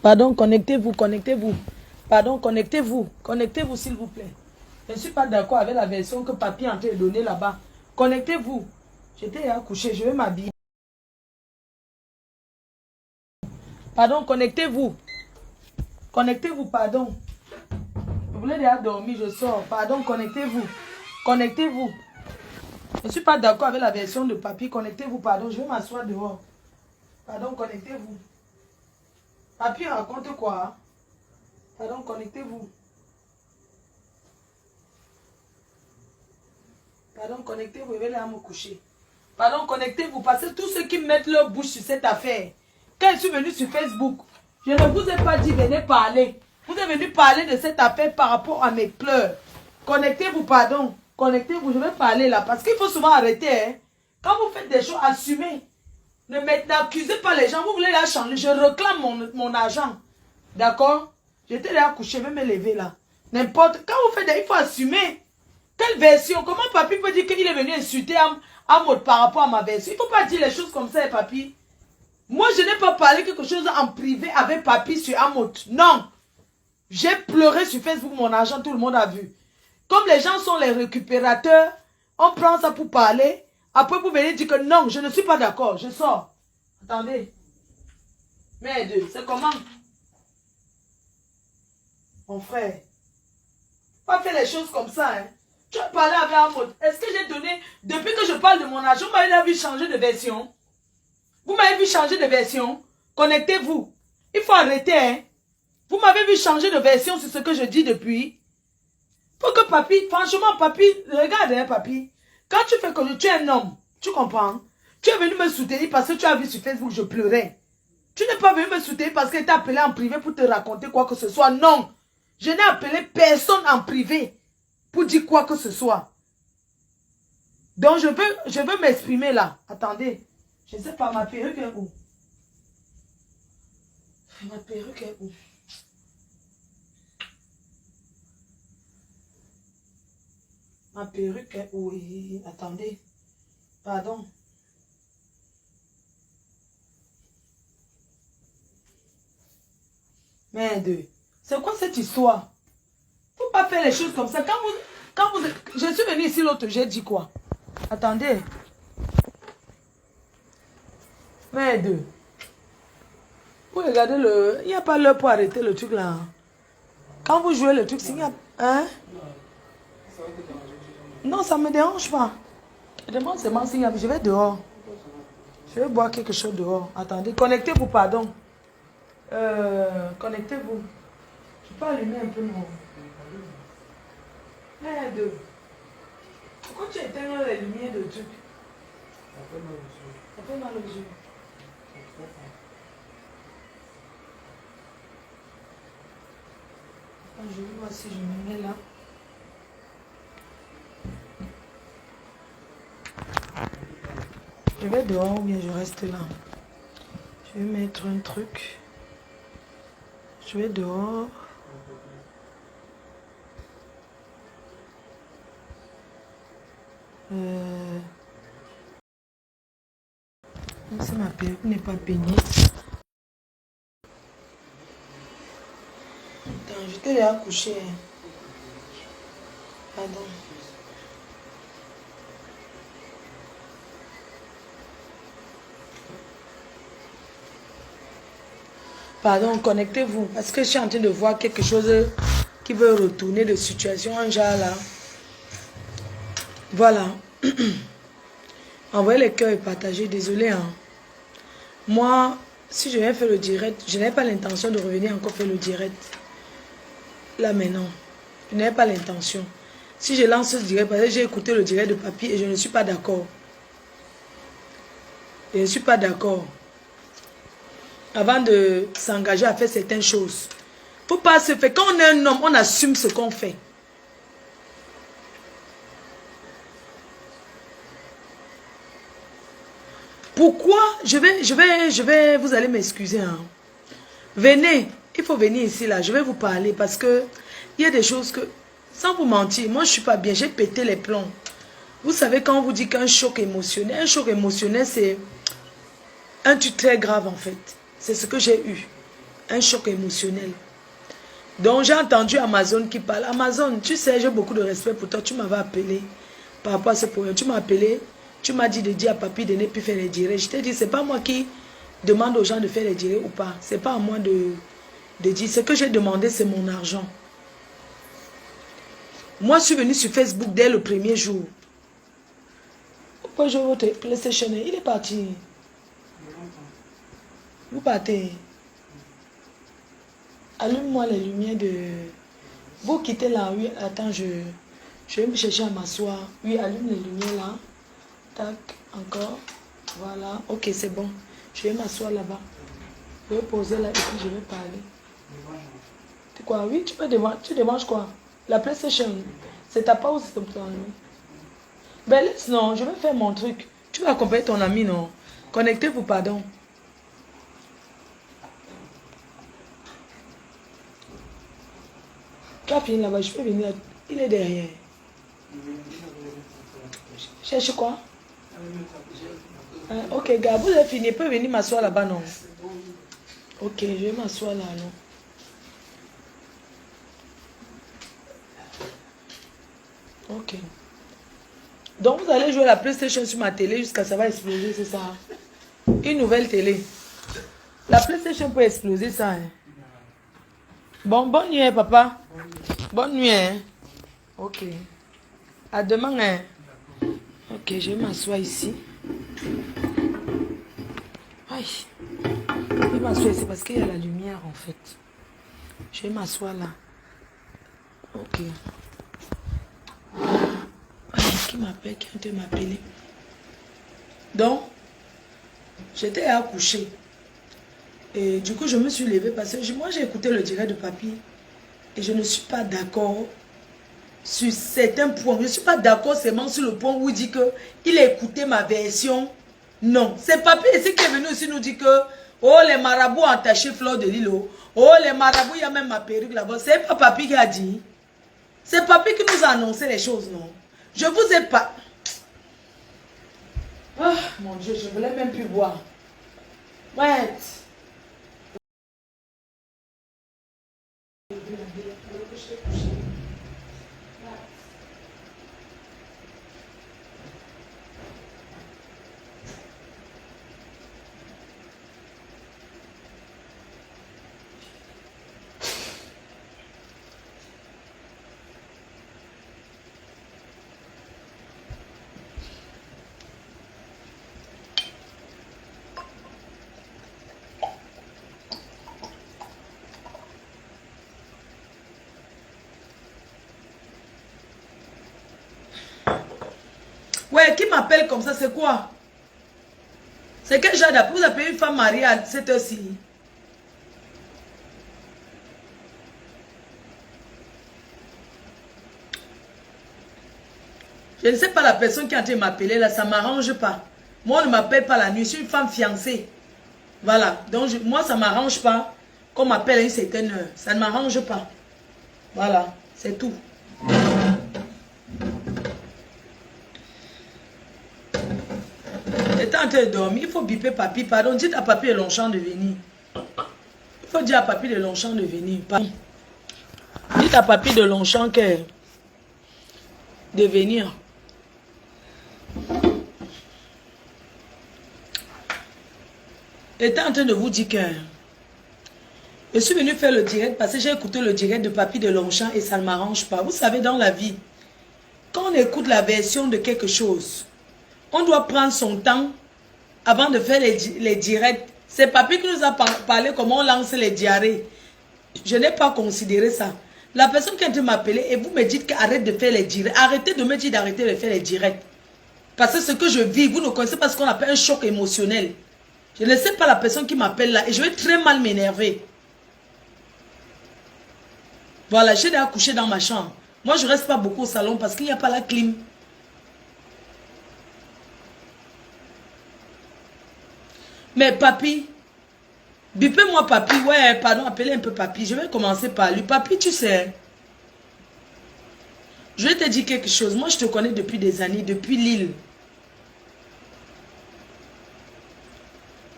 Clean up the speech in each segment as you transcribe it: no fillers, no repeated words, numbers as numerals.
Pardon, connectez-vous, connectez-vous. Pardon, connectez-vous. Connectez-vous, s'il vous plaît. Je ne suis pas d'accord avec la version que papy est en train de donner là-bas. Connectez-vous. J'étais à coucher, je vais m'habiller. Pardon, connectez-vous. Connectez-vous, pardon. Vous voulez déjà dormir, je sors. Pardon, connectez-vous. Connectez-vous. Je ne suis pas d'accord avec la version de papy. Connectez-vous, pardon. Je vais m'asseoir dehors. Pardon, connectez-vous. Papy raconte quoi? Pardon, connectez-vous. Pardon, connectez-vous. Je vais aller me coucher. Pardon, connectez-vous. Parce que tous ceux qui mettent leur bouche sur cette affaire, quand je suis venu sur Facebook, je ne vous ai pas dit venez parler. Vous êtes venu parler de cette affaire par rapport à mes pleurs. Connectez-vous, pardon. Connectez-vous, je vais parler là. Parce qu'il faut souvent arrêter. Hein. Quand vous faites des choses, assumez. N'accusez pas les gens. Vous voulez la changer. Je réclame mon argent. D'accord? J'étais là couché, je vais me lever là. N'importe. Quand vous faites des... Il faut assumer. Quelle version? Comment papy peut dire qu'il est venu insulter Amod par rapport à ma version? Il ne faut pas dire les choses comme ça, papy. Moi, je n'ai pas parlé quelque chose en privé avec papy sur Amod. Non. J'ai pleuré sur Facebook, mon argent, tout le monde a vu. Comme les gens sont les récupérateurs, on prend ça pour parler. Après, vous venez dire que non, je ne suis pas d'accord. Je sors. Attendez. Merde, c'est comment? Mon frère. Pas faire les choses comme ça, hein. Tu as parlé avec Amod. Est-ce que j'ai donné... Depuis que je parle de mon argent, vous m'avez vu changer de version. Vous m'avez vu changer de version. Connectez-vous. Il faut arrêter, hein. Vous m'avez vu changer de version sur ce que je dis depuis. Faut que papy, franchement, papy, regarde, hein, papy. Quand tu fais que tu es un homme, tu comprends? Tu es venu me soutenir parce que tu as vu sur Facebook, je pleurais. Tu n'es pas venu me soutenir parce que tu as appelé en privé pour te raconter quoi que ce soit. Non. Je n'ai appelé personne en privé pour dire quoi que ce soit. Donc, je veux m'exprimer là. Attendez. Je ne sais pas, ma perruque est où? Ma perruque est où? Ma perruque est où? Attendez. Pardon. Merde. C'est quoi cette histoire? Faut pas faire les choses comme ça. Je suis venu ici l'autre, j'ai dit quoi? Attendez. Merde. Vous regardez il n'y a pas l'heure pour arrêter le truc là. Quand vous jouez le truc, il y a... Hein? Non, ça ne me dérange pas. Je demande seulement s'il y a... Je vais dehors. Je vais boire quelque chose dehors. Attendez, connectez-vous, pardon. Connectez-vous. Je peux allumer un peu mon... Merde. Pourquoi tu éteins les lumières de truc? Ça fait mal aux yeux. Je vais voir si je me mets là. Je vais dehors ou bien je reste là. Je vais mettre un truc. Je vais dehors. Si ma perruque n'est pas peignée. Attends, j'étais déjà couché. Pardon. Pardon, connectez-vous. Parce que je suis en train de voir quelque chose qui veut retourner de situation. Un genre là. Voilà. Envoyez les cœurs et partagez. Désolé. Hein. Moi, si je viens faire le direct, je n'ai pas l'intention de revenir encore faire le direct. Là maintenant. Je n'ai pas l'intention. Si je lance ce direct, parce que j'ai écouté le direct de papy et je ne suis pas d'accord. Je ne suis pas d'accord. Avant de s'engager à faire certaines choses. Faut pas se faire. Quand on est un homme, on assume ce qu'on fait. Pourquoi je vais, vous allez m'excuser. Hein. Venez, il faut venir ici là, je vais vous parler parce que il y a des choses que, sans vous mentir, moi je suis pas bien, j'ai pété les plombs. Vous savez quand on vous dit qu'un choc émotionnel c'est un truc très grave en fait. C'est ce que j'ai eu. un choc émotionnel. Donc j'ai entendu Amazon qui parle. Amazon, tu sais, j'ai beaucoup de respect pour toi. Tu m'avais appelé par rapport à ce problème. Tu m'as appelé, tu m'as dit de dire à papy de ne plus faire les directs. Je t'ai dit, c'est pas moi qui demande aux gens de faire les directs ou pas. C'est pas à moi de dire. Ce que j'ai demandé, c'est mon argent. Moi, je suis venu sur Facebook dès le premier jour. Pourquoi je vote PlayStation? Il est parti. Vous partez. Allume-moi les lumières de... Vous quittez là, oui. Attends, je vais me chercher à m'asseoir. Oui, allume les lumières là. Tac, encore. Voilà. Ok, c'est bon. Je vais m'asseoir là-bas. Je vais poser là et puis je vais parler. C'est quoi? Oui, tu peux démarrer. Tu démarches quoi? La PlayStation. C'est ta pause, c'est ton ami. Ben laisse, non, je vais faire mon truc. Tu vas accompagner ton ami, non? Connectez-vous, pardon. Tu as fini là-bas, je peux venir là. Il est derrière. Cherche quoi? Ok, gars, vous avez fini. Il peut venir m'asseoir là-bas, non? Ok, je vais m'asseoir là, non? Ok. Donc, vous allez jouer la PlayStation sur ma télé jusqu'à ça va exploser, c'est ça? Une nouvelle télé. La PlayStation peut exploser, ça. Hein? Bon, bonne nuit, hein, papa. Bonne nuit. Hein? Ok. À demain. Hein? Ok, je vais m'asseoir ici. Aïe. Je vais m'asseoir ici parce qu'il y a la lumière, en fait. Je vais m'asseoir là. Ok. Qui m'appelle, qui vient de m'appeler. Donc, j'étais accouchée. Et du coup, je me suis levée parce que moi, j'ai écouté le direct de papy. Et je ne suis pas d'accord sur certains points. Je ne suis pas d'accord seulement sur le point où il dit qu'il a écouté ma version. Non. C'est papy ici qui est venu aussi nous dire que oh, les marabouts ont attaché Fleur de Lilo. Oh, les marabouts, il y a même ma perruque là-bas. C'est pas papy qui a dit. C'est papy qui nous a annoncé les choses, non. Je vous ai pas... Ah, mon Dieu, je ne voulais même plus boire. Ouais. Ouais, qui m'appelle comme ça, c'est quoi? C'est quel genre d'appel? Vous appelez une femme mariée à cette heure-ci? Je ne sais pas la personne qui a été m'appeler là, ça ne m'arrange pas. Moi, on ne m'appelle pas la nuit, je suis une femme fiancée. Voilà, donc moi, ça ne m'arrange pas qu'on m'appelle à une certaine heure. Ça ne m'arrange pas. Voilà, c'est tout. J'étais en train de dormir, il faut biper papy. Pardon, dites à papy de Longchamp de venir. Il faut dire à papy de Longchamp de venir. Pardon. Dites à papy de Longchamp que de venir. J'étais en train de vous dire que je suis venu faire le direct parce que j'ai écouté le direct de papy de Longchamp et ça ne m'arrange pas. Vous savez, dans la vie, quand on écoute la version de quelque chose, on doit prendre son temps avant de faire les directs. C'est papy qui nous a parlé comment on lance les diarrhées. Je n'ai pas considéré ça. La personne qui a été m'appeler et vous me dites qu'arrête de faire les directs. Arrêtez de me dire d'arrêter de faire les directs. Parce que ce que je vis, vous ne connaissez pas ce qu'on appelle un choc émotionnel. Je ne sais pas la personne qui m'appelle là et je vais très mal m'énerver. Voilà, j'ai déjà couché dans ma chambre. Moi, je ne reste pas beaucoup au salon parce qu'il n'y a pas la clim. Mais papy, bipez-moi papy. Ouais, pardon, appelez un peu papy. Je vais commencer par lui. Papy, tu sais, je vais te dire quelque chose. Moi, je te connais depuis des années, depuis Lille.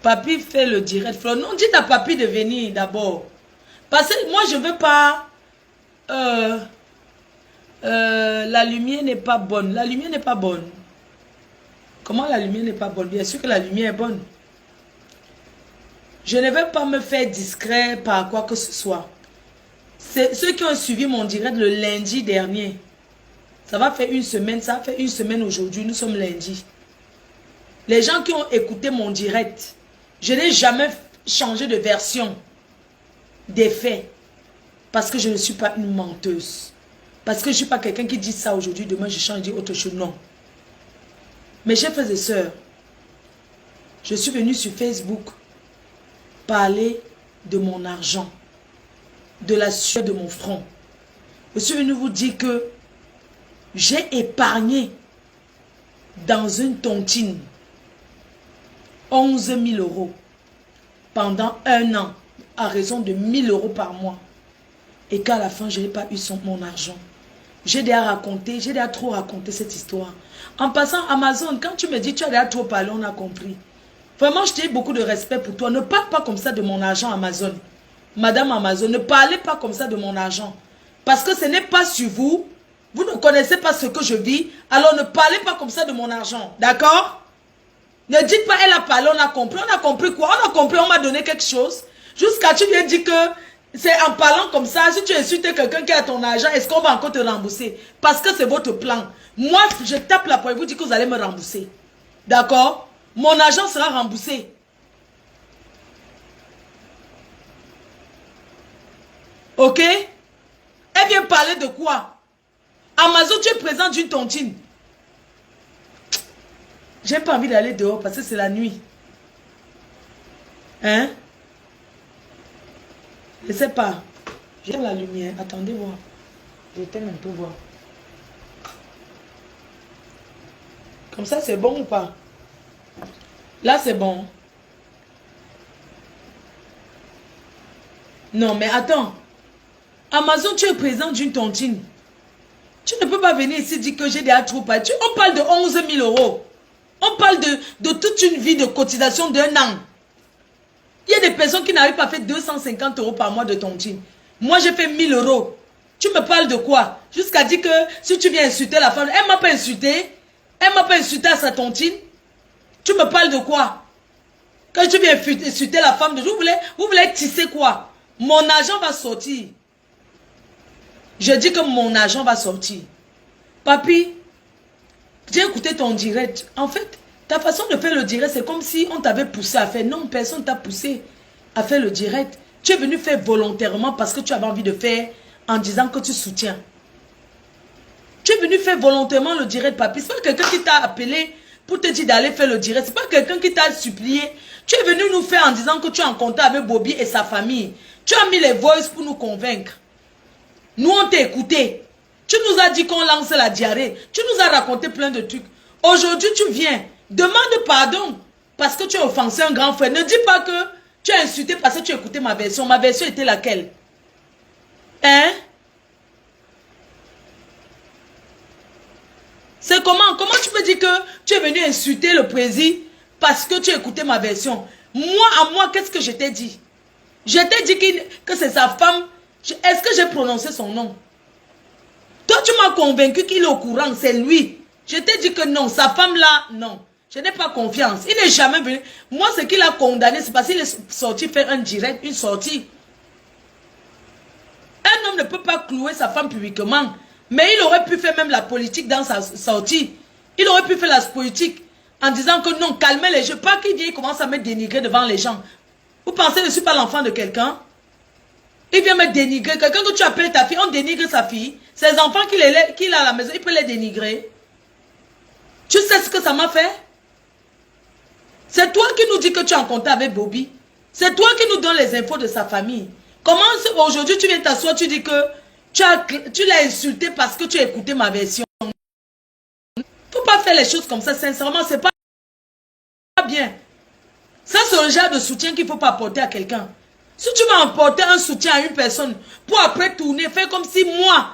Papi fait le direct. Non, dites à papi de venir d'abord. Parce que moi, je ne veux pas... la lumière n'est pas bonne. La lumière n'est pas bonne. Comment la lumière n'est pas bonne? Bien sûr que la lumière est bonne. Je ne vais pas me faire discret par quoi que ce soit. C'est ceux qui ont suivi mon direct le lundi dernier. Ça va faire une semaine. Ça fait une semaine aujourd'hui. Nous sommes lundi. Les gens qui ont écouté mon direct, je n'ai jamais changé de version des faits. Parce que je ne suis pas une menteuse. Parce que je ne suis pas quelqu'un qui dit ça aujourd'hui, demain je change, je dis autre chose. Non. Mes chers frères et sœurs, je suis venue sur Facebook parler de mon argent, de la sueur de mon front. Je suis venue vous dire que j'ai épargné dans une tontine 11 000 € pendant un an à raison de 1 000 € par mois. Et qu'à la fin, je n'ai pas eu mon argent. J'ai déjà trop raconté cette histoire. En passant, Amazon, quand tu me dis tu as déjà trop parlé, on a compris. Vraiment, je t'ai beaucoup de respect pour toi. Ne parle pas comme ça de mon argent, Amazon. Madame Amazon, ne parlez pas comme ça de mon argent. Parce que ce n'est pas sur vous. Vous ne connaissez pas ce que je vis. Alors ne parlez pas comme ça de mon argent. D'accord? Ne dites pas, elle a parlé, on a compris. On a compris quoi? On a compris, on m'a donné quelque chose. Jusqu'à tu viens dire que c'est en parlant comme ça, si tu insultes quelqu'un qui a ton argent, est-ce qu'on va encore te rembourser? Parce que c'est votre plan. Moi, je tape la poigne, vous dites que vous allez me rembourser. D'accord? Mon argent sera remboursé. Ok? Elle vient parler de quoi? Amazon, tu es présent d'une tontine. J'ai pas envie d'aller dehors parce que c'est la nuit. Hein? Je sais pas. J'aime la lumière. Attendez voir. J'éteins un peu voir. Comme ça, c'est bon ou pas? Là, c'est bon. Non, mais attends. Amazon, tu es présent d'une tontine. Tu ne peux pas venir ici dire que j'ai déjà trop parlé. On parle de 11 000 €. On parle de toute une vie de cotisation d'un an. Il y a des personnes qui n'arrivent pas à faire 250 € par mois de tontine. Moi, j'ai fait 1 000 €. Tu me parles de quoi? Jusqu'à dire que si tu viens insulter la femme, elle ne m'a pas insulté. Elle ne m'a pas insulté à sa tontine. Tu me parles de quoi? Quand tu viens insulter la femme, vous voulez tisser quoi? Mon argent va sortir. Je dis que mon argent va sortir. Papi, j'ai écouté ton direct. En fait, ta façon de faire le direct, c'est comme si on t'avait poussé à faire. Non, personne ne t'a poussé à faire le direct. Tu es venu faire volontairement parce que tu avais envie de faire en disant que tu soutiens. Tu es venu faire volontairement le direct, papi. Ce n'est pas quelqu'un qui t'a appelé pour te dire d'aller faire le direct. Ce n'est pas quelqu'un qui t'a supplié. Tu es venu nous faire en disant que tu es en contact avec Bobby et sa famille. Tu as mis les voices pour nous convaincre. Nous, on t'a écouté. Tu nous as dit qu'on lance la diarrhée. Tu nous as raconté plein de trucs. Aujourd'hui, tu viens. Demande pardon parce que tu as offensé un grand frère. Ne dis pas que tu as insulté parce que tu as écouté ma version. Ma version était laquelle? Hein? C'est comment? Comment tu peux dire que tu es venu insulter le président parce que tu as écouté ma version? Moi, à moi, qu'est-ce que je t'ai dit? Je t'ai dit que c'est sa femme. Est-ce que j'ai prononcé son nom? Toi, tu m'as convaincu qu'il est au courant, c'est lui. Je t'ai dit que non, sa femme là, non. Je n'ai pas confiance. Il n'est jamais venu. Moi, ce qu'il a condamné, c'est parce qu'il est sorti faire un direct, une sortie. Un homme ne peut pas clouer sa femme publiquement. Mais il aurait pu faire même la politique dans sa sortie. Il aurait pu faire la politique en disant que non, calmez les gens. Pas qu'il vienne, il commence à me dénigrer devant les gens. Vous pensez que je ne suis pas l'enfant de quelqu'un? Il vient me dénigrer. Quelqu'un que tu appelles ta fille, on dénigre sa fille. Ses enfants qu'il a à la maison, il peut les dénigrer. Tu sais ce que ça m'a fait? C'est toi qui nous dis que tu es en contact avec Bobby. C'est toi qui nous donne les infos de sa famille. Comment aujourd'hui tu viens t'asseoir, tu dis que tu l'as insulté parce que tu as écouté ma version. Il ne faut pas faire les choses comme ça, sincèrement, c'est pas bien. Ça, c'est le genre de soutien qu'il ne faut pas apporter à quelqu'un. Si tu vas apporter un soutien à une personne pour après tourner, faire comme si moi,